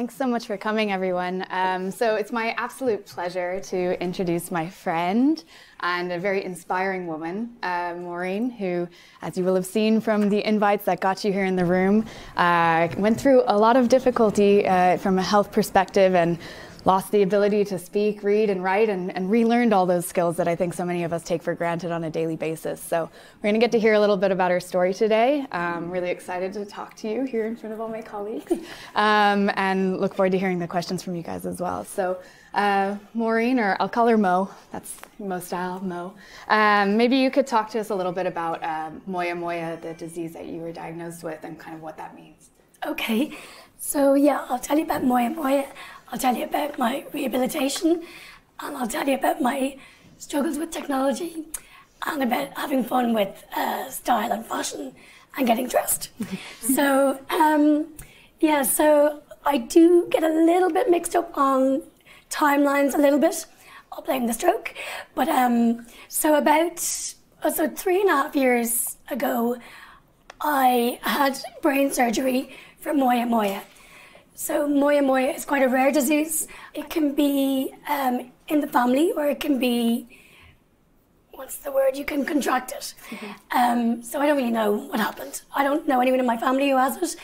Thanks so much for coming, everyone. So it's my absolute pleasure to introduce my friend and a very inspiring woman, Máirín, who, as you will have seen from the invites that got you here in the room, went through a lot of difficulty from a health perspective and lost the ability to speak, read, and write, and relearned all those skills that I think so many of us take for granted on a daily basis. So we're going to get to hear a little bit about her story today. I'm really excited to talk to you here in front of all my colleagues, and look forward to hearing the questions from you guys as well. So Máirín, or I'll call her Mo, that's Mo style, Mo. Maybe you could talk to us a little bit about moya moya, the disease that you were diagnosed with, and kind of what that means. Okay, so yeah, I'll tell you about moya moya. I'll tell you about my rehabilitation, and I'll tell you about my struggles with technology, and about having fun with style and fashion and getting dressed. So, yeah, so I do get a little bit mixed up on timelines a little bit. I'll blame the stroke. But so 3.5 years ago, I had brain surgery for moya moya. So moya moya is quite a rare disease. It can be in the family, or it can be, what's the word, you can contract it. Mm-hmm. So I don't really know what happened. I don't know anyone in my family who has it.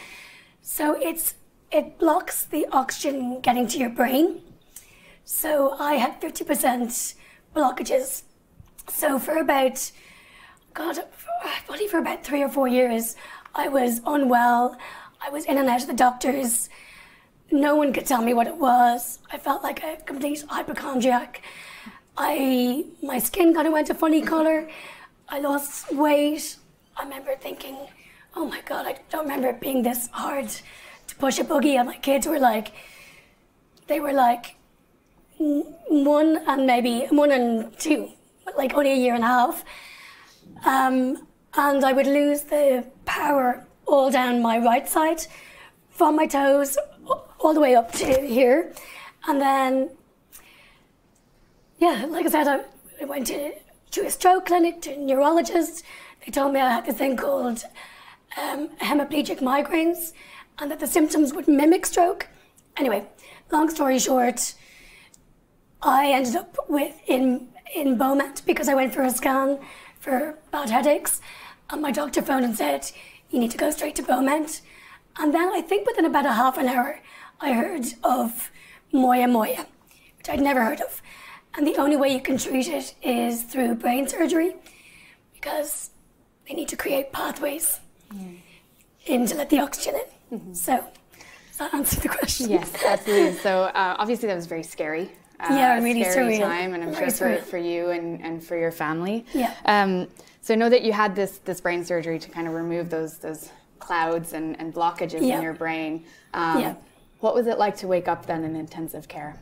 So it blocks the oxygen getting to your brain. So I had 50% blockages. So for about, probably for about 3 or 4 years, I was unwell. I was in and out of the doctors. No one could tell me what it was. I felt like a complete hypochondriac. My skin kind of went a funny color. I lost weight. I remember thinking, oh my God, I don't remember it being this hard to push a buggy. And my kids were like, they were like 1 and 2, like only a year and a half. And I would lose the power all down my right side, from my toes all the way up to here. And then, yeah, like I said, I went to a stroke clinic, to a neurologist. They told me I had this thing called hemiplegic migraines, and that the symptoms would mimic stroke. Anyway, long story short, I ended up in Beaumont because I went for a scan for bad headaches, and my doctor phoned and said, you need to go straight to Beaumont. And then I think within about a half an hour, I heard of moya moya, which I'd never heard of. And the only way you can treat it is through brain surgery, because they need to create pathways in to let the oxygen in. Mm-hmm. So, does that answer the question? Yes, absolutely. So obviously that was very scary. Yeah, really scary surreal. Time, and I'm sure for you and for your family. Yeah. So I know that you had this brain surgery to kind of remove those clouds and blockages in your brain. What was it like to wake up then in intensive care?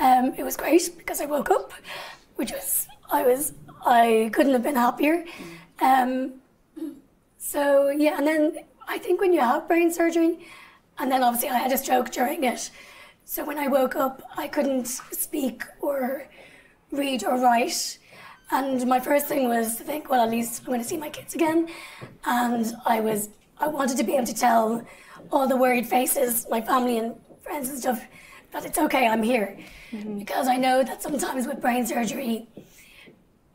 It was great, because I woke up, I couldn't have been happier. So yeah, and then I think when you have brain surgery, and then obviously I had a stroke during it, so when I woke up, I couldn't speak or read or write. And my first thing was to think, well, at least I'm going to see my kids again. And I wanted to be able to tell all the worried faces, my family and friends and stuff, that it's okay, I'm here. Mm-hmm. Because I know that sometimes with brain surgery,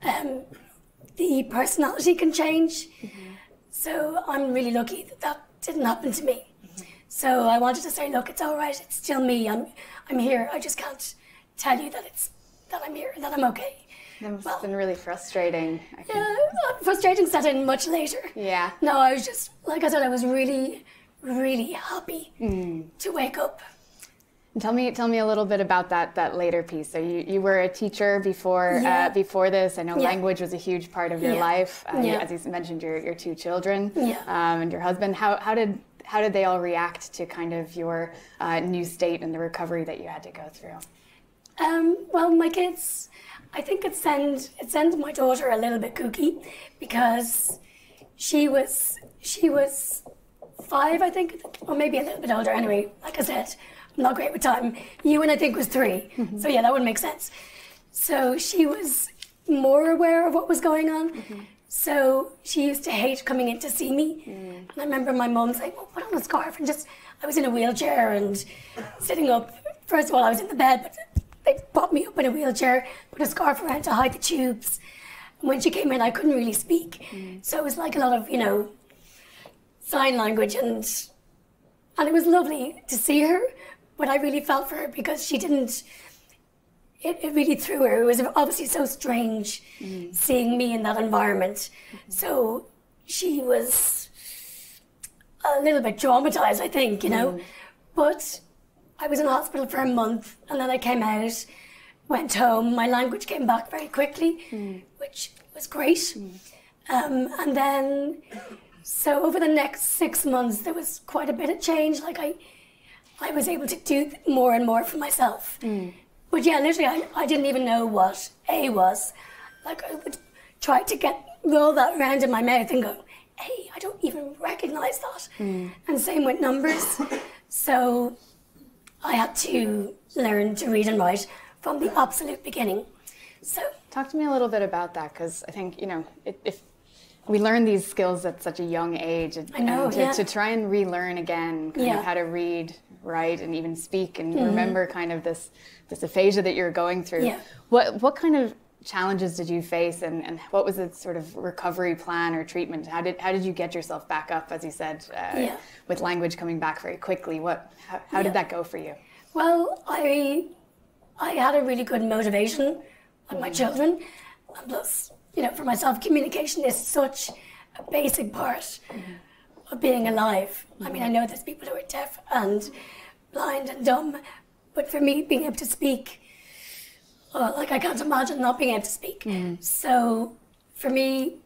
the personality can change. Mm-hmm. So I'm really lucky that didn't happen to me. Mm-hmm. So I wanted to say, look, it's all right, it's still me, I'm here. I just can't tell you that I'm here, that I'm okay. That must have been really frustrating. Yeah, frustrating set in much later. Yeah. No, I was just, like I said, I was really, really happy to wake up. And tell me a little bit about that later piece. So you were a teacher before this. I know language was a huge part of your life. As you mentioned, your 2 children and your husband. How did they all react to kind of your new state and the recovery that you had to go through? Well, my kids, I think it sent my daughter a little bit kooky, because she was 5, I think, or maybe a little bit older. Anyway, like I said, I'm not great with time. Ewan, I think, was 3. Mm-hmm. So yeah, that would make sense. So she was more aware of what was going on. Mm-hmm. So she used to hate coming in to see me. Mm. And I remember my mum saying, well, put on a scarf and just, I was in a wheelchair and sitting up. First of all, I was in the bed, but they propped me up in a wheelchair, put a scarf around to hide the tubes. And when she came in, I couldn't really speak. So it was like a lot of, sign language, and it was lovely to see her, but I really felt for her because she didn't, it really threw her. It was obviously so strange seeing me in that environment. So she was a little bit traumatized, I think, but I was in hospital for a month, and then I came out, went home. My language came back very quickly, which was great. And then, so over the next 6 months, there was quite a bit of change. Like I was able to do more and more for myself. But yeah, literally, I didn't even know what A was. Like I would try to roll that around in my mouth and go, A, I don't even recognize that. And same with numbers. So I had to learn to read and write from the absolute beginning. So talk to me a little bit about that, because I think, if we learn these skills at such a young age, to try and relearn again kind of how to read, write, and even speak, and remember kind of this aphasia that you're going through. Yeah. What kind of challenges did you face, and what was the sort of recovery plan or treatment? How did you get yourself back up, as you said, with language coming back very quickly? How did that go for you? Well, I had a really good motivation with my children, and plus, for myself, communication is such a basic part of being alive. I mean, I know there's people who are deaf and blind and dumb, but for me, being able to speak, I can't imagine not being able to speak. So for me,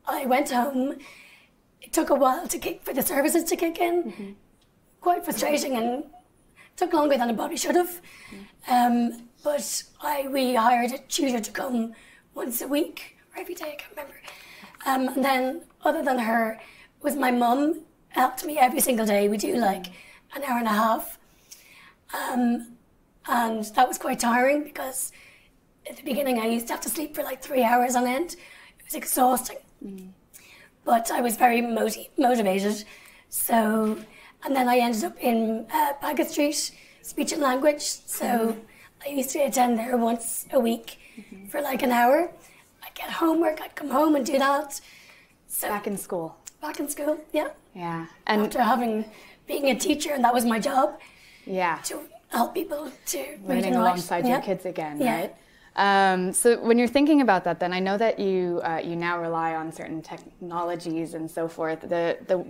I went home. It took a while for the services to kick in. Quite frustrating, and took longer than it probably should have. But we hired a tutor to come once a week, or every day, I can't remember. And then, other than her, was my mum. Helped me every single day. We do like an hour and a half. And that was quite tiring because at the beginning I used to have to sleep for like 3 hours on end. It was exhausting. But I was very motivated. So, and then I ended up in Bagot Street, speech and language. So I used to attend there once a week for like an hour. I'd get homework, I'd come home and do that. So back in school? Back in school, yeah. Yeah. And after being a teacher, and that was my job. Yeah. To help people to read and write. Alongside your kids again, right? So when you're thinking about that, then I know that you now rely on certain technologies and so forth.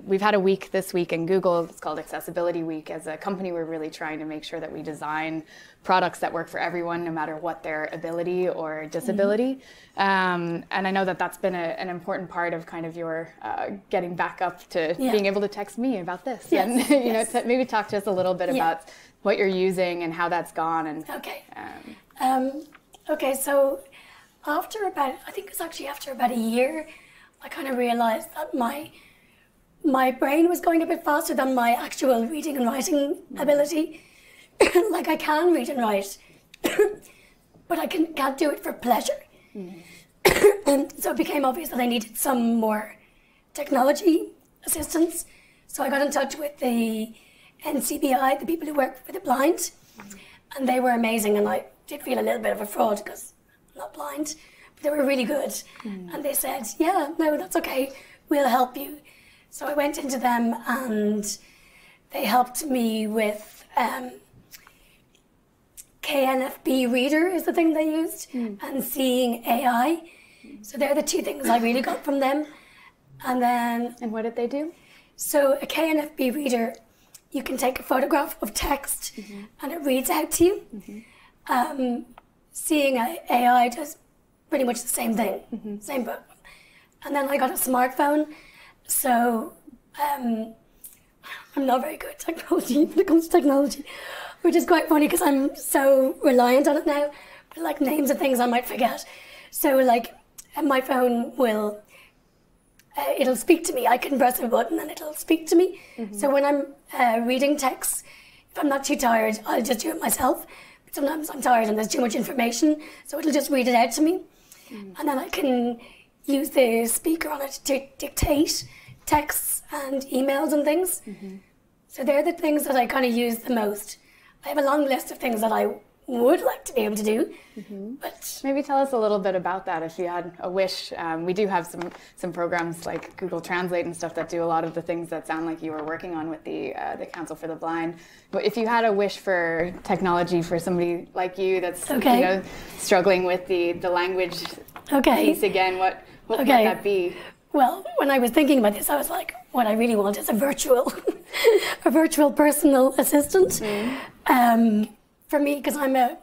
We've had a week this week in Google. It's called Accessibility Week. As a company, we're really trying to make sure that we design products that work for everyone, no matter what their ability or disability. And I know that that's been an important part of kind of your getting back up to being able to text me about this. Yes. And maybe talk to us a little bit about what you're using and how that's gone. And okay, so after about a year, I kind of realized that my brain was going a bit faster than my actual reading and writing ability. Like I can read and write, but I can't do it for pleasure. And so it became obvious that I needed some more technology assistance. So I got in touch with the NCBI, the people who work for the blind, and they were amazing. And I did feel a little bit of a fraud because I'm not blind, but they were really good. And they said, yeah, no, that's okay, we'll help you. So I went into them and they helped me with KNFB Reader is the thing they used, and Seeing AI. So they're the two things I really got from them. And what did they do? So a KNFB Reader, you can take a photograph of text and it reads out to you. Seeing AI does pretty much the same thing, same book. And then I got a smartphone, so I'm not very good at technology when it comes to technology, which is quite funny because I'm so reliant on it now. But like names of things I might forget. So like my phone will, it'll speak to me. I can press a button and it'll speak to me. So when I'm reading text, if I'm not too tired, I'll just do it myself. But sometimes I'm tired and there's too much information, so it'll just read it out to me. And then I can use the speaker on it to dictate texts and emails and things. So they're the things that I kind of use the most. I have a long list of things that I would like to be able to do, but maybe tell us a little bit about that. If you had a wish, we do have some programs like Google Translate and stuff that do a lot of the things that sound like you were working on with the Council for the Blind. But if you had a wish for technology for somebody like you that's struggling with the language piece again, what would that be? Well, when I was thinking about this, I was like, what I really want is a virtual personal assistant. For me, because I'm a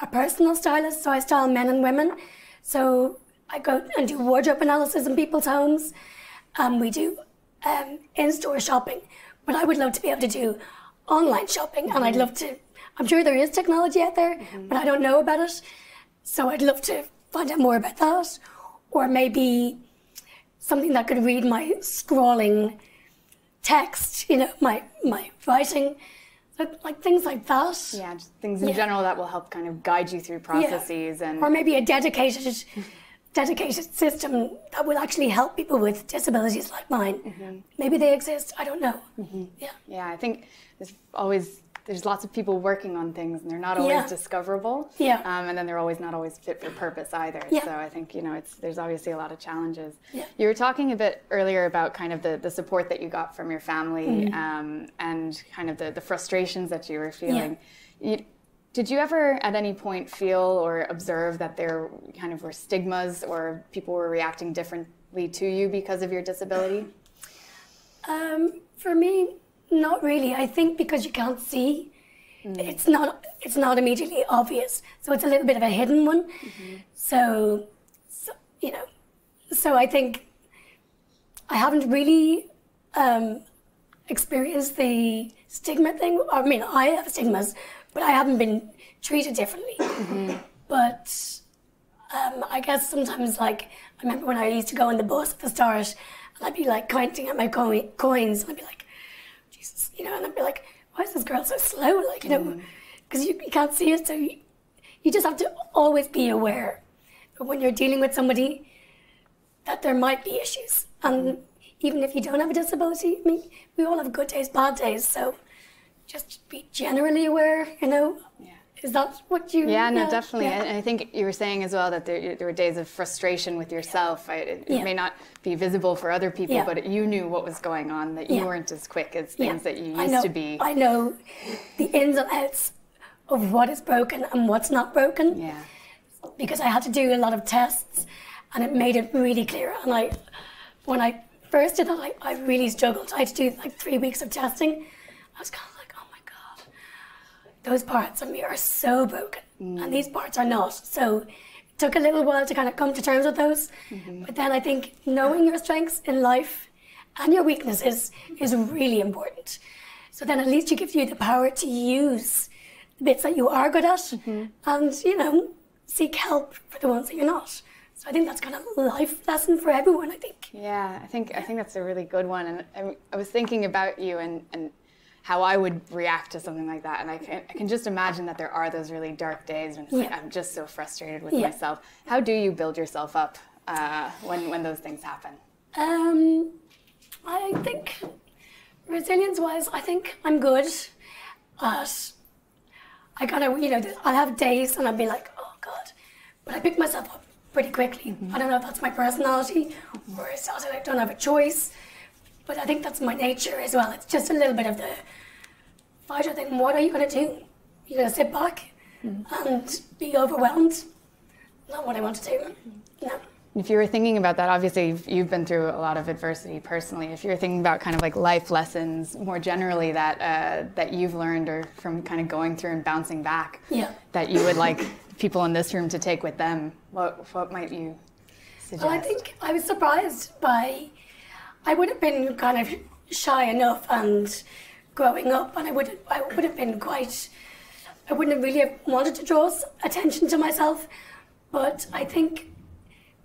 personal stylist, so I style men and women. So I go and do wardrobe analysis in people's homes. We do in-store shopping, but I would love to be able to do online shopping, and I'd love to, I'm sure there is technology out there, but I don't know about it. So I'd love to find out more about that, or maybe something that could read my scrawling text, my writing. So, like things like that. Yeah, just things in general that will help kind of guide you through processes or maybe a dedicated system that will actually help people with disabilities like mine. Maybe they exist. I don't know. Yeah, I think there's lots of people working on things, and they're not always discoverable. And then they're not always fit for purpose either. So I think there's obviously a lot of challenges. You were talking a bit earlier about kind of the support that you got from your family, and kind of the frustrations that you were feeling. Did you ever at any point feel or observe that there kind of were stigmas or people were reacting differently to you because of your disability? For me, not really. I think because you can't see, it's not immediately obvious. So it's a little bit of a hidden one. So I think I haven't really experienced the stigma thing. I mean, I have stigmas, but I haven't been treated differently. But I guess sometimes, like, I remember when I used to go on the bus at the start, and I'd be like counting at my coins, and I'd be like, Jesus, and I'd be like, why is this girl so slow? Like, because you can't see it, so you just have to always be aware that when you're dealing with somebody, that there might be issues. And even if you don't have a disability, I mean, we all have good days, bad days, so just be generally aware, Is that what you... Yeah, no, definitely. Yeah. And I think you were saying as well that there were days of frustration with yourself. It may not be visible for other people, but you knew what was going on, that you weren't as quick as things that you used to be. I know the ins and outs of what is broken and what's not broken. Because I had to do a lot of tests, and it made it really clear. And when I first did that, I really struggled. I had to do like 3 weeks of testing. I was kind of like, oh my God, those parts of me are so broken, and these parts are not. So it took a little while to kind of come to terms with those. But then I think knowing your strengths in life and your weaknesses is really important. So then at least it gives you the power to use the bits that you are good at, and, seek help for the ones that you're not. So I think that's kind of a life lesson for everyone, I think. Yeah, I think that's a really good one. And I was thinking about you and how I would react to something like that. And I can just imagine that there are those really dark days when it's like, I'm just so frustrated with myself. How do you build yourself up when those things happen? I think resilience-wise, I think I'm good. But I kind of, I'll have days and I'll be like, oh God. But I pick myself up pretty quickly. I don't know if that's my personality or it's also I don't have a choice. But I think that's my nature as well. It's just a little bit of the fighter thing. What are you going to do? You're going to sit back and be overwhelmed? Not what I want to do. No. If you were thinking about that, obviously you've been through a lot of adversity personally. If you're thinking about kind of like life lessons more generally that you've learned or from kind of going through and bouncing back, that you would like people in this room to take with them, what might you suggest? Well, I think I was surprised by... I would have been kind of shy enough, and growing up, and I would have been quite... I wouldn't have really have wanted to draw attention to myself, but I think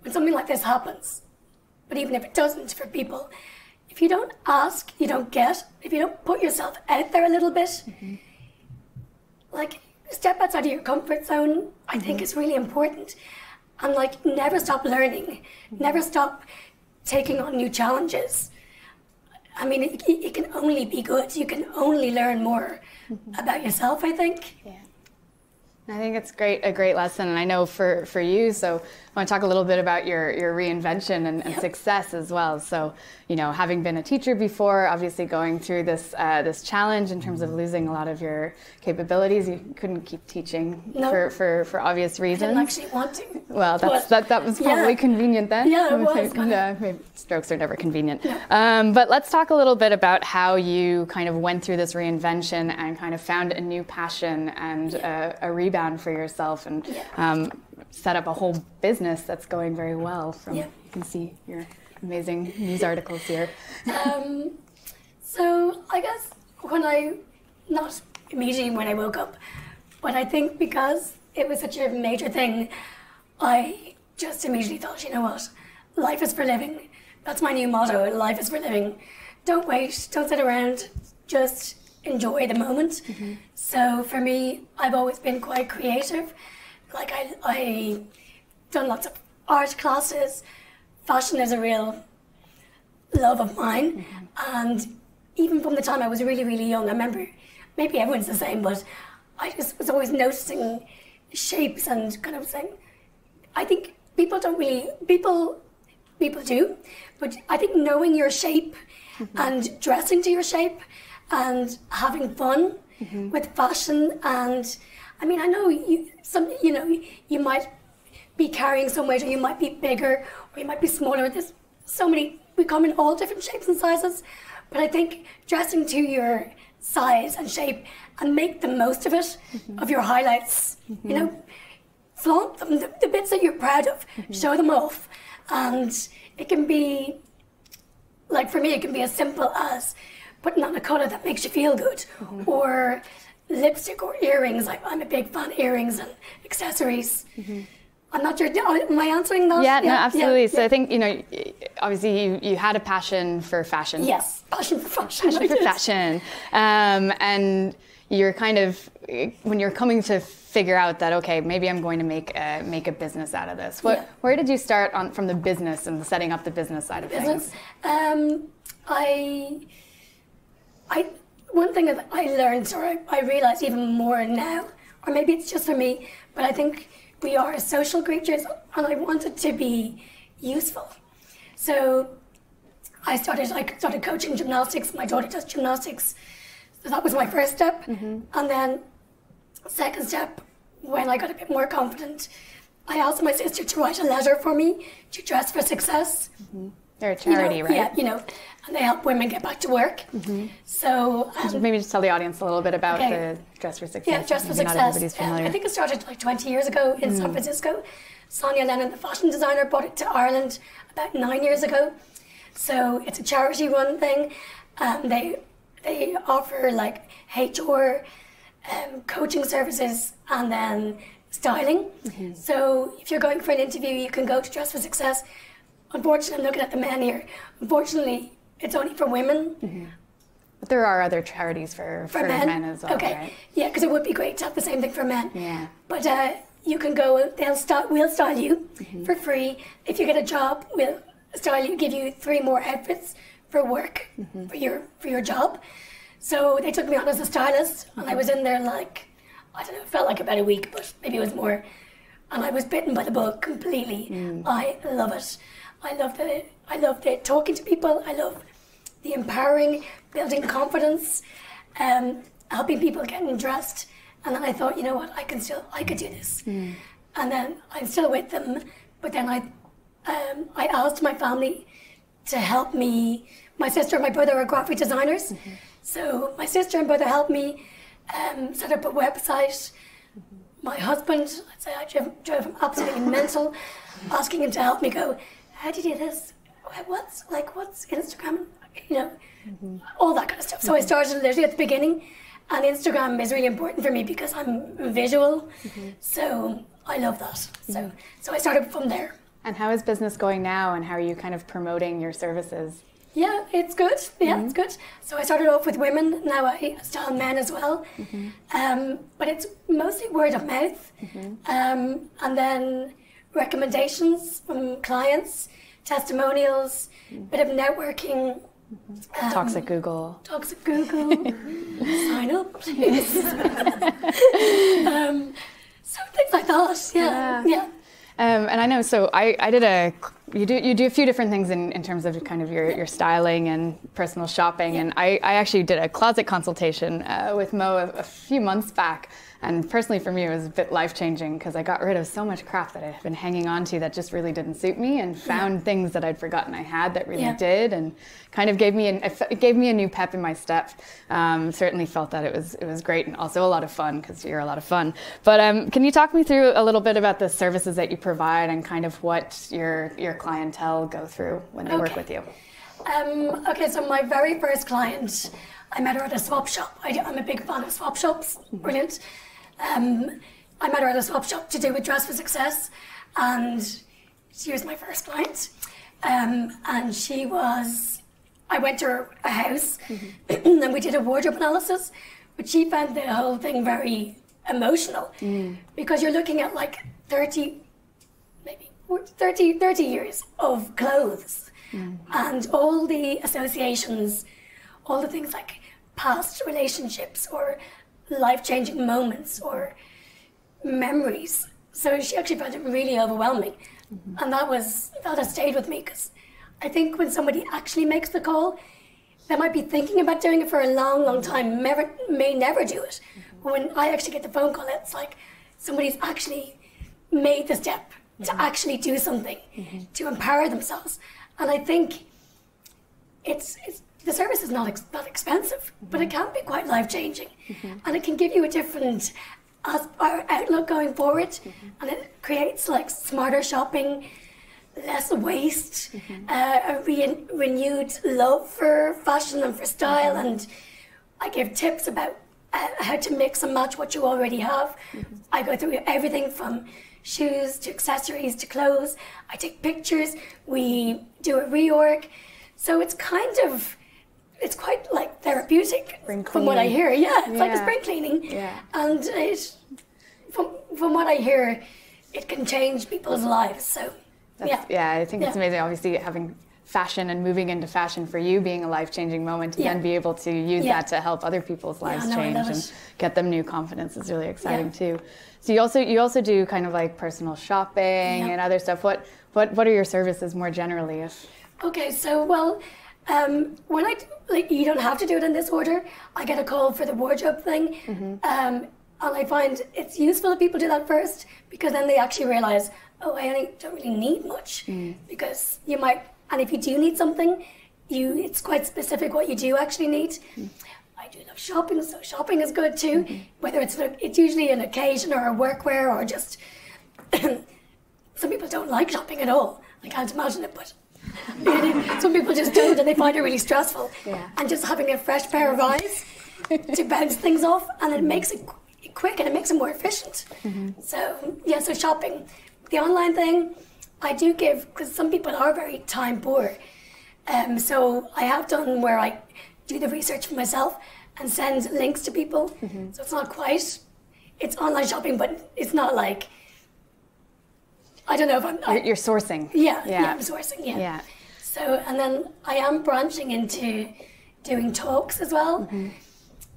when something like this happens, but even if it doesn't for people, if you don't ask, you don't get. If you don't put yourself out there a little bit, like step outside of your comfort zone, I think is really important. And like never stop learning, never stop taking on new challenges. I mean, it can only be good. You can only learn more about yourself, I think. Yeah. I think it's a great lesson, and I know for you, so I want to talk a little bit about your reinvention and success as well. So, you know, having been a teacher before, obviously going through this this challenge in terms of losing a lot of your capabilities, you couldn't keep teaching for obvious reasons. I didn't actually want to. Well, that was probably convenient then. Yeah, it was. Maybe strokes are never convenient. But let's talk a little bit about how you kind of went through this reinvention and kind of found a new passion and a rebound for yourself, and set up a whole business that's going very well. You can see your amazing news articles here. So I guess not immediately when I woke up, but I think because it was such a major thing, I just immediately thought, you know what, life is for living. That's my new motto, life is for living. Don't wait, don't sit around, just enjoy the moment. So for me, I've always been quite creative. Like I done lots of art classes. Fashion is a real love of mine. And even from the time I was really, really young, I remember, maybe everyone's the same, but I just was always noticing shapes and kind of saying, I think people don't really, people do, but I think knowing your shape and dressing to your shape and having fun with fashion, and I mean, I know you might be carrying some weight, or you might be bigger, or you might be smaller. There's so many, we come in all different shapes and sizes, but I think dressing to your size and shape and make the most of it, of your highlights, you know, flaunt them, the bits that you're proud of, show them off. And it can be, like for me, it can be as simple as putting on a colour that makes you feel good, or lipstick or earrings. Like, I'm a big fan of earrings and accessories. I'm not sure, am I answering that? Yeah, no, absolutely. So I think, you know, obviously you had a passion for fashion. Yes, passion for fashion. Passion for fashion. And you're kind of, when you're coming to figure out that, okay, maybe I'm going to make a business out of this. Where did you start from the business and setting up the business side of things? One thing that I learned, or I realize even more now, or maybe it's just for me, but I think we are social creatures, and I wanted to be useful. So I started coaching gymnastics. My daughter does gymnastics. So that was my first step. And then second step, when I got a bit more confident, I asked my sister to write a letter for me to Dress for Success. They're a charity, right? Yeah, you know, and they help women get back to work. So maybe just tell the audience a little bit about the Dress for Success. Yeah, Dress for Success. Not everybody's familiar. I think it started like 20 years ago in San Francisco. Sonia Lennon, the fashion designer, brought it to Ireland about 9 years ago. So it's a charity-run thing. They offer like HR, coaching services, and then styling. So if you're going for an interview, you can go to Dress for Success. Unfortunately, I'm looking at the men here. Unfortunately, it's only for women. But there are other charities for men as well, okay. Right? Yeah, because it would be great to have the same thing for men. Yeah. But you can go, we'll style you for free. If you get a job, we'll style you, give you 3 more outfits for work, for your job. So they took me on as a stylist, and I was in there like, I don't know, it felt like about a week, but maybe it was more. And I was bitten by the bug completely. I love it. I love the talking to people. I love the empowering, building confidence, helping people getting dressed. And then I thought, you know what, I could do this. And then I'm still with them. But then I asked my family to help me. My sister and my brother are graphic designers. So my sister and brother helped me set up a website. My husband, I'd say I drove him absolutely mental, asking him to help me go, how do you do this? What's Instagram? You know, all that kind of stuff. So I started literally at the beginning, and Instagram is really important for me because I'm visual. So I love that. So I started from there. And how is business going now, and how are you kind of promoting your services? Yeah, it's good. Yeah, it's good. So I started off with women. Now I style men as well. But it's mostly word of mouth. And then recommendations from clients, testimonials, bit of networking, Toxic Google. Toxic Google. Sign up, please. So things like that. Yeah. And I know, so I did you do a few different things in terms of kind of your styling and personal shopping, and I actually did a closet consultation with Mo a few months back, and personally for me it was a bit life-changing because I got rid of so much crap that I've been hanging on to that just really didn't suit me, and found things that I'd forgotten I had that really did, and kind of gave me a new pep in my step. Certainly felt that it was great, and also a lot of fun because you're a lot of fun. But can you talk me through a little bit about the services that you provide and kind of what your clientele go through when they work with you? Okay, so my very first client, I met her at a swap shop. I'm a big fan of swap shops. Brilliant. I met her at a swap shop to do with Dress for Success, and she was my first client. And I went to a house and we did a wardrobe analysis, but she found the whole thing very emotional because you're looking at like 30 years of clothes and all the associations, all the things like past relationships or life-changing moments or memories. So she actually found it really overwhelming. And that has stayed with me because I think when somebody actually makes the call, they might be thinking about doing it for a long, long time, may never do it. But when I actually get the phone call, it's like somebody's actually made the step to actually do something, to empower themselves. And I think the service is not expensive, but it can be quite life-changing. And it can give you a different outlook going forward, and it creates like smarter shopping, less waste, a renewed love for fashion and for style, and I give tips about how to mix and match what you already have. I go through everything from shoes to accessories to clothes. I take pictures, we do a reorg, so it's quite like therapeutic from what I hear. It's like a spring cleaning, and from what I hear, it can change people's lives. So I think it's amazing. Obviously, having fashion and moving into fashion for you being a life-changing moment, and then be able to use that to help other people's lives change and get them new confidence is really exciting too. So you also do kind of like personal shopping and other stuff. What are your services more generally? Okay, so when you don't have to do it in this order. I get a call for the wardrobe thing, and I find it's useful if people do that first, because then they actually realize, oh, I don't really need much, because you might, and if you do need something, it's quite specific what you do actually need. I do love shopping, so shopping is good too. Whether it's usually an occasion or a workwear or just some people don't like shopping at all. I can't imagine it, but some people just don't, and they find it really stressful. And just having a fresh pair of eyes to bounce things off, and it makes it quick and it makes it more efficient. So shopping. The online thing, I do give, because some people are very time poor. So I have done where I do the research for myself and send links to people. So it's not quite, it's online shopping, but it's not like, I don't know if You're sourcing. I'm sourcing, So, and then I am branching into doing talks as well.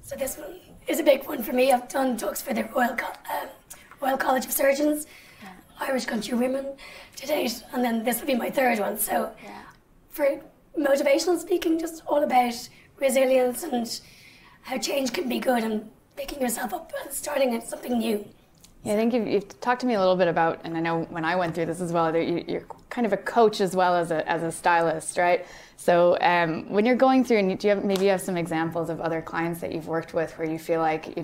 So this one is a big one for me. I've done talks for the Royal College of Surgeons, Irish Country Women to date, and then this will be my third one. So for motivational speaking, just all about resilience and how change can be good and picking yourself up and starting something new. I think you've talked to me a little bit about, and I know when I went through this as well, that you're kind of a coach as well as a stylist, right? So when you're going through, and maybe you have some examples of other clients that you've worked with where you feel like,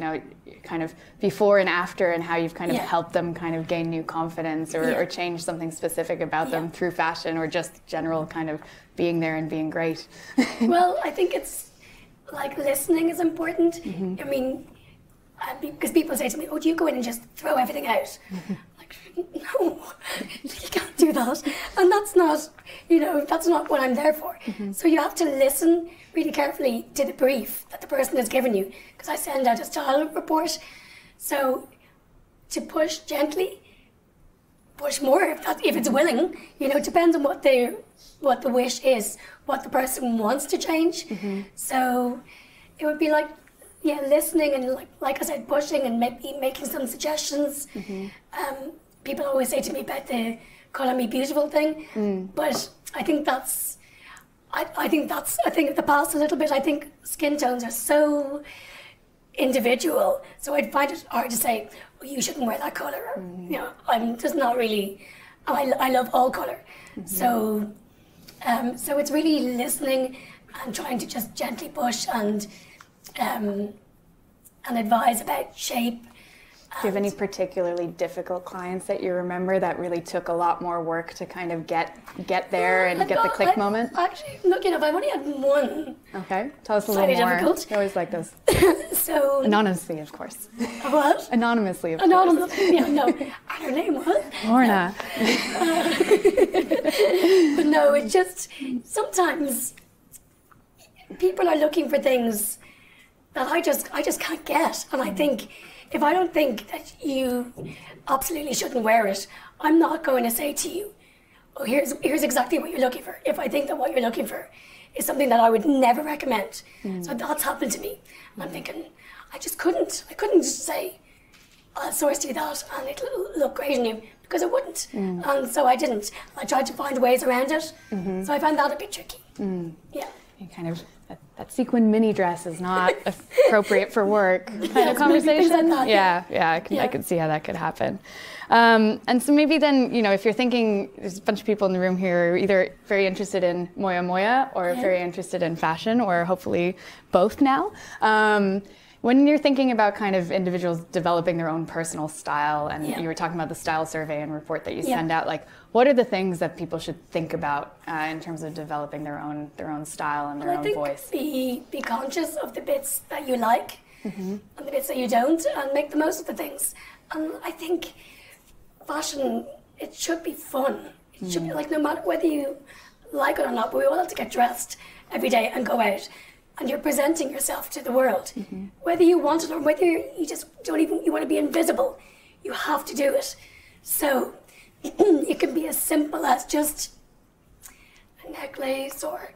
kind of before and after, and how you've kind of helped them kind of gain new confidence or change something specific about them through fashion, or just general kind of being there and being great. Well, I think it's like listening is important. I mean, because people say to me, oh, do you go in and just throw everything out? Like, no, you can't do that. And that's not what I'm there for. So you have to listen really carefully to the brief that the person has given you, because I send out a style report. So to push gently, push more if it's willing. It depends on what the wish is, what the person wants to change. So it would be like, listening and like I said, pushing and making some suggestions. People always say to me about the colour me beautiful thing, but I think that's I think the past a little bit. I think skin tones are so individual, so I'd find it hard to say, well, you shouldn't wear that colour. I'm just not really. I love all colour, so it's really listening and trying to just gently push and advise about shape. Do you have any particularly difficult clients that you remember that really took a lot more work to kind of get there and get the click moment? Actually, look, I've only had one. Okay, tell us a little more. Difficult. I always like those. So anonymously, of course. What? Anonymously, of course. Yeah, no. And her name was Lorna. But no, it just sometimes people are looking for things that I just can't get, and I think. If I don't think that you absolutely shouldn't wear it, I'm not going to say to you, oh, here's exactly what you're looking for. If I think that what you're looking for is something that I would never recommend. So that's happened to me. And I'm thinking, I couldn't just say, I'll source you that and it'll look great on you, because it wouldn't. And so I didn't. I tried to find ways around it. So I found that a bit tricky. Yeah. You kind of, that sequin mini dress is not appropriate for work kind of conversation. Like that, I can see how that could happen. And so maybe then, if you're thinking, there's a bunch of people in the room here who are either very interested in moya moya or very interested in fashion, or hopefully both now. When you're thinking about kind of individuals developing their own personal style, and you were talking about the style survey and report that you send out, like what are the things that people should think about in terms of developing their own style and their own voice? Be conscious of the bits that you like and the bits that you don't, and make the most of the things. And I think fashion, it should be fun. It should be like, no matter whether you like it or not, but we all have to get dressed every day and go out. And you're presenting yourself to the world, whether you want it or whether you just you want to be invisible, you have to do it. So it can be as simple as just a necklace or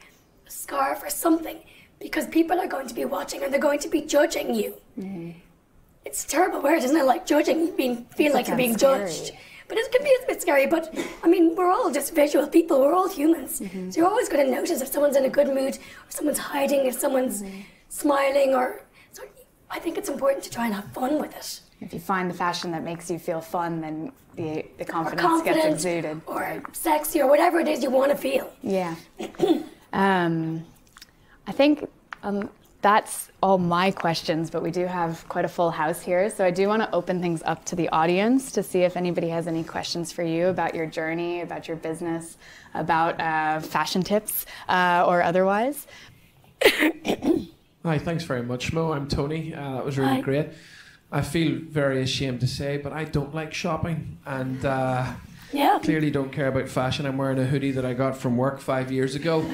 a scarf or something, because people are going to be watching and they're going to be judging you. It's a terrible word, isn't it? Like judging, feel like you're being judged. But it can be a bit scary, but I mean, we're all just visual people, we're all humans. So you're always going to notice if someone's in a good mood, or someone's hiding, if someone's smiling, so I think it's important to try and have fun with it. If you find the fashion that makes you feel fun, then the confidence gets exuded. Or sexy, or whatever it is you want to feel. Yeah. I think that's all my questions, but we do have quite a full house here. So I do want to open things up to the audience to see if anybody has any questions for you about your journey, about your business, about fashion tips or otherwise. Hi, thanks very much, Mo. I'm Tony. That was really great. I feel very ashamed to say, but I don't like shopping, and clearly don't care about fashion. I'm wearing a hoodie that I got from work 5 years ago.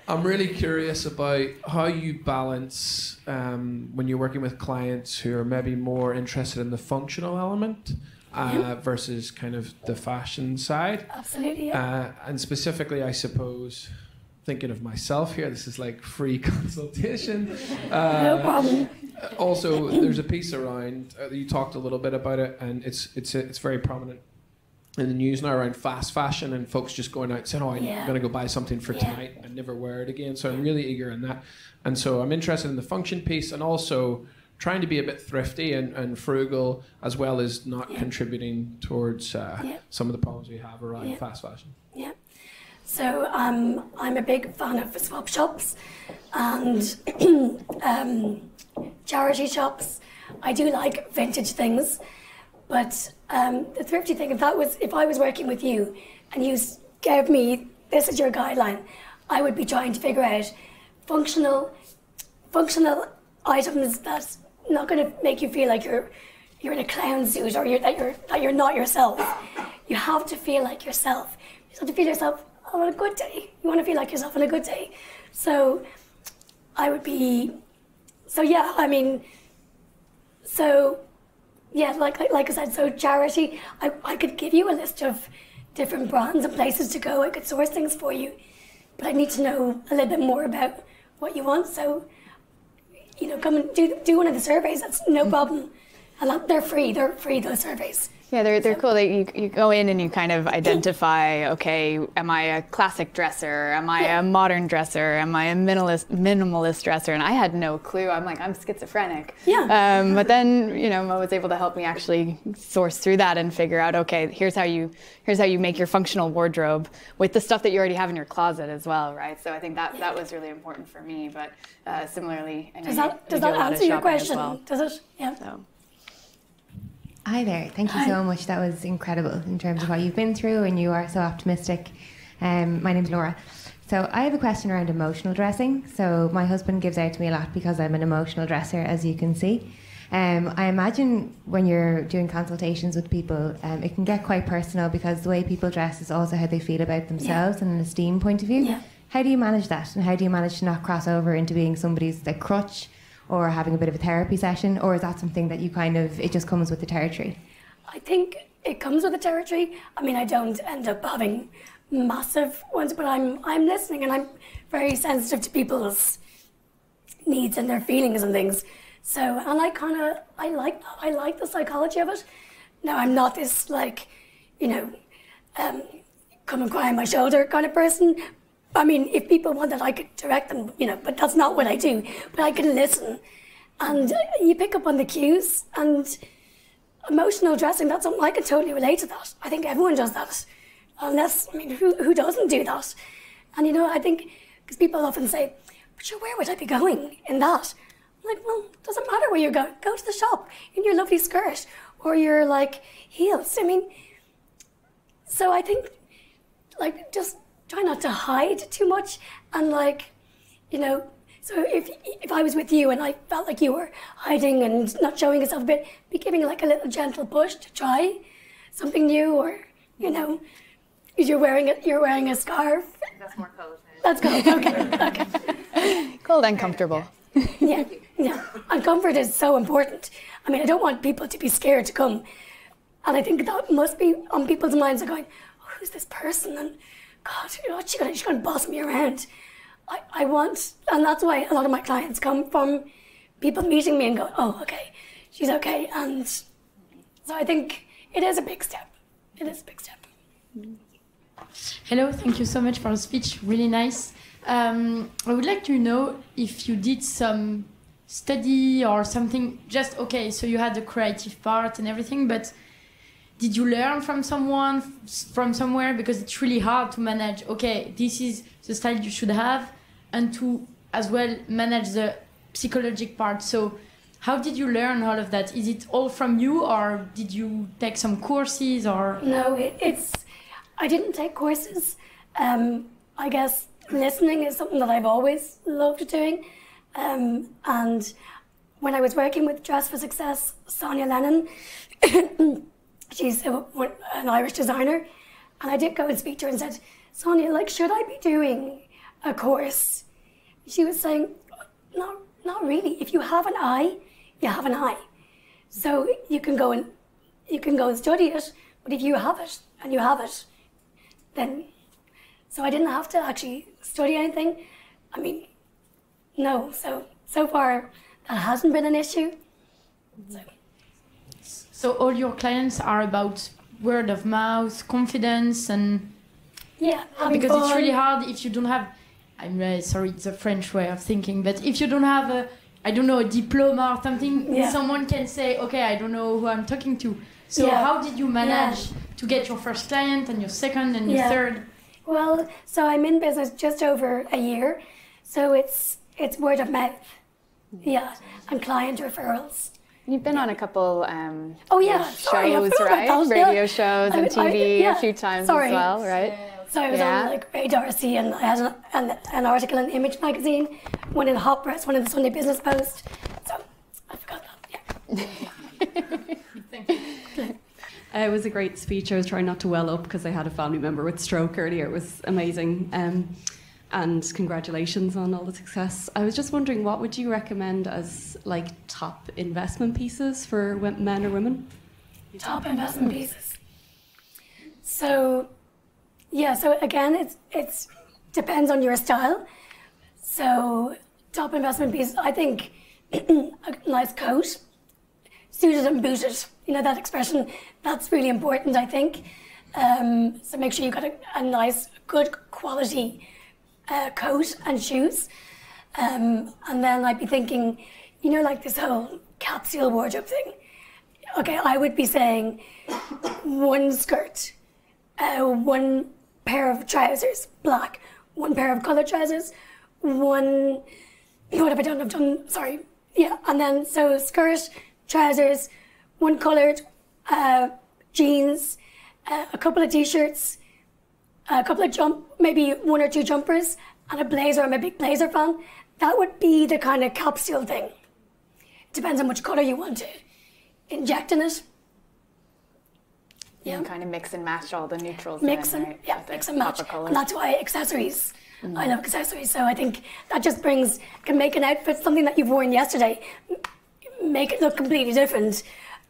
I'm really curious about how you balance when you're working with clients who are maybe more interested in the functional element versus kind of the fashion side. Absolutely, yeah. And specifically, I suppose, thinking of myself here, this is like free consultation. No problem. Also, there's a piece around, you talked a little bit about it, and it's very prominent in the news now around fast fashion and folks just going out and saying, oh, I'm going to go buy something for tonight and never wear it again. So I'm really eager in that. And so I'm interested in the function piece, and also trying to be a bit thrifty and frugal, as well as not contributing towards some of the problems we have around fast fashion. Yeah. So I'm a big fan of swap shops and charity shops. I do like vintage things. But the thrifty thing, if I was working with you and you gave me, this is your guideline, I would be trying to figure out functional items that's not going to make you feel like you're in a clown suit, or that you're not yourself. You have to feel like yourself. You have to feel yourself on a good day. You want to feel like yourself on a good day. So yeah, like I said, so charity, I could give you a list of different brands and places to go. I could source things for you, but I need to know a little bit more about what you want. So, you know, come and do one of the surveys. That's no problem. And they're free, those surveys. Yeah, they're cool. You go in and you kind of identify, okay, am I a classic dresser? Am I a modern dresser? Am I a minimalist dresser? And I had no clue. I'm like, I'm schizophrenic. Yeah. But then, you know, Mo was able to help me actually source through that and figure out, okay, here's how you make your functional wardrobe with the stuff that you already have in your closet as well, right? So I think that was really important for me. But similarly, does that answer your question? Well. Does it? Yeah. So. Hi there. Thank you so much. That was incredible in terms of what you've been through, and you are so optimistic. My name's Laura. So I have a question around emotional dressing. So my husband gives out to me a lot because I'm an emotional dresser, as you can see. I imagine when you're doing consultations with people, it can get quite personal because the way people dress is also how they feel about themselves and an esteem point of view. Yeah. How do you manage that? And how do you manage to not cross over into being somebody's like crutch or having a bit of a therapy session? Or is that something that you kind of, it just comes with the territory? I think it comes with the territory. I mean, I don't end up having massive ones, but I'm listening and I'm very sensitive to people's needs and their feelings and things. So, and I like that. I like the psychology of it. Now, I'm not this like, you know, come and cry on my shoulder kind of person. I mean, if people want that, I could direct them, you know, but that's not what I do. But I can listen. And you pick up on the cues. And emotional dressing, that's something I can totally relate to that. I think everyone does that. Unless, I mean, who doesn't do that? And, you know, I think, because people often say, but sure, where would I be going in that? I'm like, well, it doesn't matter where you're going. Go to the shop in your lovely skirt or your, like, heels. I mean, so I think, like, just try not to hide too much, and like, you know, so if I was with you and I felt like you were hiding and not showing yourself a bit, be giving like a little gentle push to try something new, or, you know, you're wearing a scarf. That's more cold. That's cold. Okay. Cold and comfortable. Yeah. And comfort is so important. I mean, I don't want people to be scared to come, and I think that must be on people's minds. They're going, oh, who's this person? And God, you know, she's gonna boss me around. I want, and that's why a lot of my clients come from people meeting me and go, oh, okay, she's okay. And so I think it is a big step. It is a big step. Hello, thank you so much for the speech, really nice. I would like to know if you did some study or something, just, okay, so you had the creative part and everything, but did you learn from someone, from somewhere? Because it's really hard to manage, okay, this is the style you should have, and to as well manage the psychological part. So how did you learn all of that? Is it all from you, or did you take some courses, or? No, I didn't take courses. I guess listening is something that I've always loved doing. And when I was working with Dress for Success, Sonia Lennon, she's an Irish designer, and I did go and speak to her and said, Sonia, like, should I be doing a course? She was saying, no, not really. If you have an eye, you have an eye. So you can go and study it, but if you have it and you have it, then, so I didn't have to actually study anything. I mean, no, so far that hasn't been an issue. So all your clients are about word of mouth, confidence, and yeah, because fun. It's really hard if you don't have. I'm sorry, it's a French way of thinking, but if you don't have a diploma or something, someone can say, okay, I don't know who I'm talking to. So how did you manage to get your first client and your second and your third? Well, so I'm in business just over a year, so it's word of mouth, and client referrals. You've been on a couple shows, right? Radio shows and TV a few times as well, right? So I was on like Ray Darcy, and I had an article in Image magazine, one in Hot Press, one in the Sunday Business Post. So I forgot that. Thank you. It was a great speech. I was trying not to well up because I had a family member with stroke earlier. It was amazing. and congratulations on all the success. I was just wondering, what would you recommend as like top investment pieces for men or women? Top investment pieces. So, yeah. So again, it's depends on your style. So, top investment pieces. I think a nice coat, suited and booted. You know that expression. That's really important, I think. So make sure you've got a nice, good quality coat and shoes. And then I'd be thinking, you know, like this whole capsule wardrobe thing. Okay, I would be saying one skirt, one pair of trousers, black, one pair of coloured trousers, what have I done? I've done, sorry. Yeah, and then so skirt, trousers, one coloured, jeans, a couple of t-shirts, a couple of maybe one or two jumpers, and a blazer. I'm a big blazer fan. That would be the kind of capsule thing. Depends on which colour you want to inject in it. Yeah. And kind of mix and match all the neutrals. Mix in, and right? yeah, mix and match. And that's why accessories. I love accessories. So I think that just can make an outfit, something that you've worn yesterday, make it look completely different.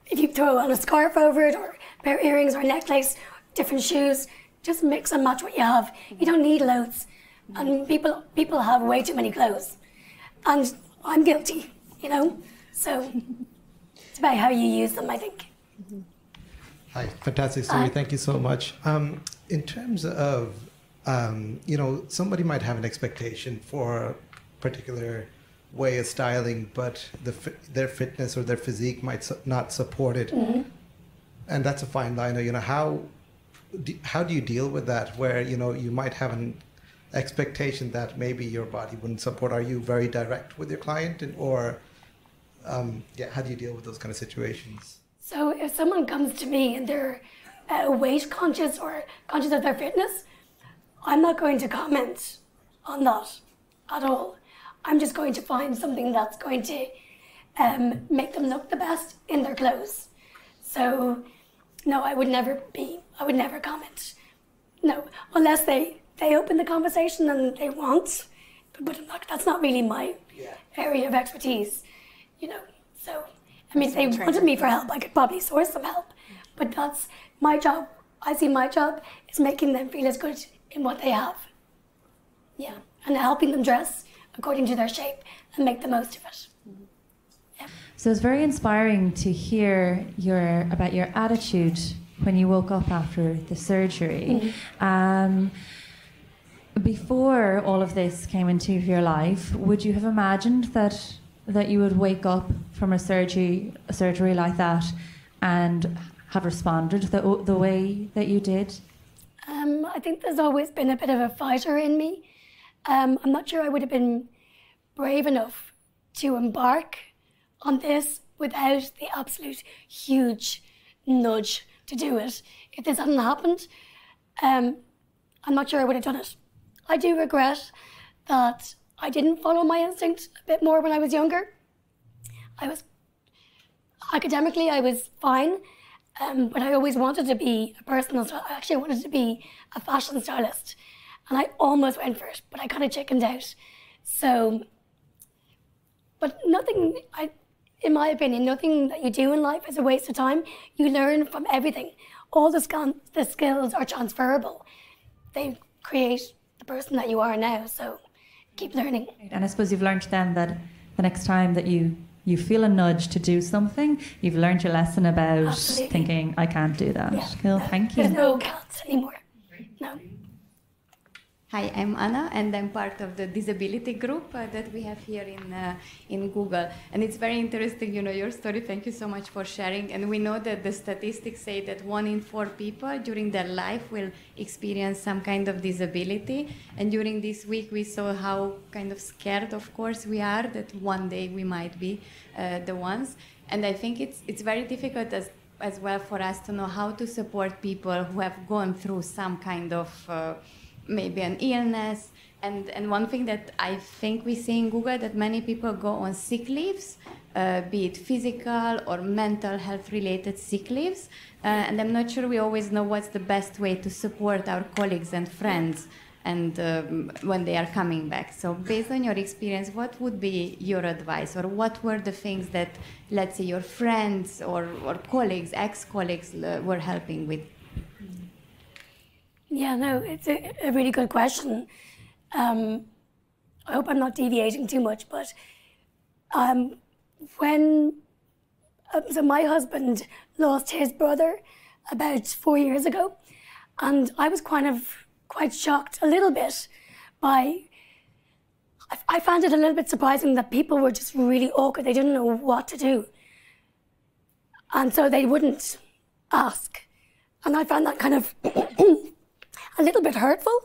If you throw on a scarf over it, or a pair of earrings, or a necklace, different shoes, just mix and match what you have. You don't need loads. And people have way too many clothes. And I'm guilty, you know? So it's about how you use them, I think. Hi, fantastic story. Thank you so much. In terms of, you know, somebody might have an expectation for a particular way of styling, but their fitness or their physique might not support it. And that's a fine line. You know, how do you deal with that, where, you know, you might have an expectation that maybe your body wouldn't support? Are you very direct with your client, or how do you deal with those kind of situations? So if someone comes to me and they're weight conscious or conscious of their fitness, I'm not going to comment on that at all. I'm just going to find something that's going to make them look the best in their clothes. So no, I would never comment. No, unless they open the conversation and they want, but that's not really my area of expertise, you know. So, I mean, if they wanted me for help, I could probably source some help, but that's my job. I see my job is making them feel as good in what they have. Yeah, and helping them dress according to their shape and make the most of it. Yeah. So it's very inspiring to hear about your attitude when you woke up after the surgery. Before all of this came into your life, would you have imagined that you would wake up from a surgery like that and have responded the way that you did? I think there's always been a bit of a fighter in me. I'm not sure I would have been brave enough to embark on this without the absolute huge nudge to do it. If this hadn't happened, I'm not sure I would have done it. I do regret that I didn't follow my instinct a bit more when I was younger. Academically, I was fine, but I always wanted to be a personal stylist. I actually wanted to be a fashion stylist, and I almost went for it, but I kind of chickened out. So, but in my opinion, nothing that you do in life is a waste of time. You learn from everything. All the skills are transferable. They create the person that you are now, so keep learning. And I suppose you've learned then that the next time that you feel a nudge to do something, you've learned your lesson about thinking, I can't do that. Yeah. Cool, thank you. There's no cats anymore. No. Hi, I'm Anna, and I'm part of the disability group that we have here in Google. And it's very interesting, you know, your story. Thank you so much for sharing. And we know that the statistics say that 1 in 4 people during their life will experience some kind of disability. And during this week, we saw how kind of scared, of course, we are that one day we might be the ones. And I think it's very difficult as well for us to know how to support people who have gone through some kind of maybe an illness. And one thing that I think we see in Google, that many people go on sick leaves, be it physical or mental health related sick leaves. And I'm not sure we always know what's the best way to support our colleagues and friends and when they are coming back. So based on your experience, what would be your advice, or what were the things that, let's say, your friends or colleagues, ex-colleagues were helping with? Yeah, no, it's a really good question. I hope I'm not deviating too much, but so my husband lost his brother about 4 years ago, and I was quite shocked a little bit by, I found it a little bit surprising that people were just really awkward. They didn't know what to do. And so they wouldn't ask. And I found that kind of a little bit hurtful.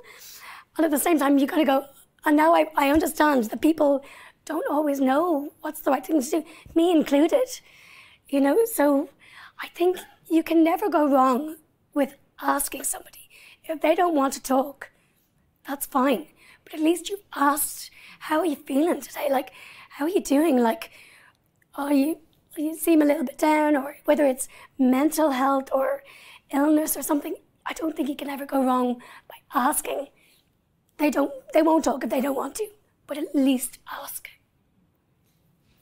And at the same time, you kind of go, and now I understand that people don't always know what's the right thing to do, me included, you know? So I think you can never go wrong with asking somebody. If they don't want to talk, that's fine. But at least you've asked, how are you feeling today? Like, how are you doing? Like, you seem a little bit down, or whether it's mental health or illness or something, I don't think you can ever go wrong by asking. They won't talk if they don't want to, but at least ask.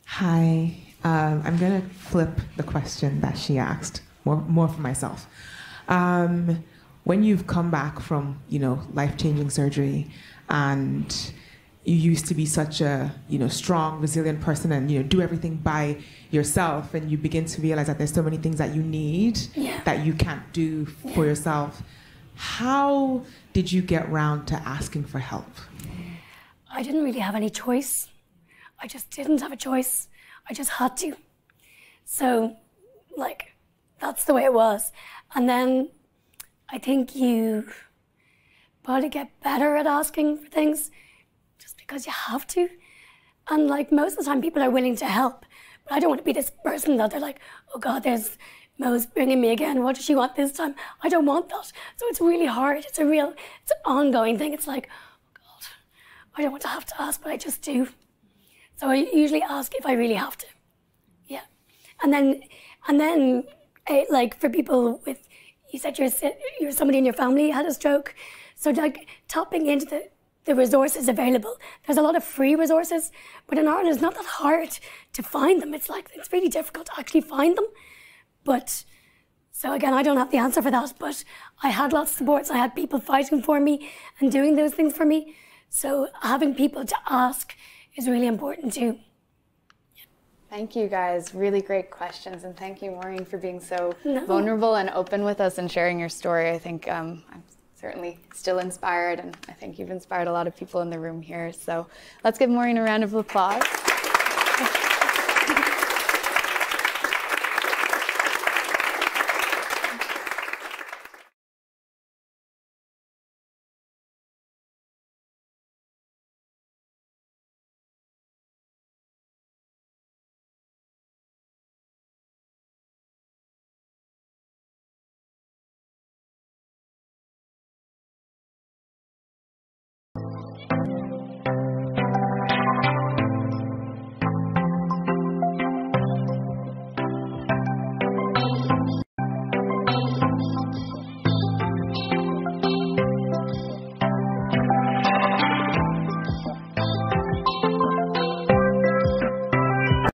Hi, I'm gonna flip the question that she asked, more for myself. When you've come back from, life-changing surgery, and you used to be such a, strong, resilient person, and, do everything by yourself, and you begin to realize that there's so many things that you need that you can't do for yourself. How did you get round to asking for help? I didn't really have any choice. I just didn't have a choice. I just had to. So, that's the way it was. And then I think you probably get better at asking for things just because you have to. And most of the time people are willing to help, but I don't want to be this person that they're like, oh God, there's Mo's bringing me again. What does she want this time? I don't want that. So it's really hard. It's an ongoing thing. It's like, oh God, I don't want to have to ask, but I just do. So I usually ask if I really have to. Yeah. And then for people with, you said you're somebody in your family had a stroke. So tapping into the resources available. There's a lot of free resources, but in Ireland it's not that hard to find them. It's really difficult to actually find them. But, so again, I don't have the answer for that, but I had lots of supports. I had people fighting for me and doing those things for me. So having people to ask is really important too. Thank you guys, really great questions, and thank you, Máirín, for being so vulnerable and open with us and sharing your story. I think I'm certainly still inspired, and I think you've inspired a lot of people in the room here. So let's give Máirín a round of applause.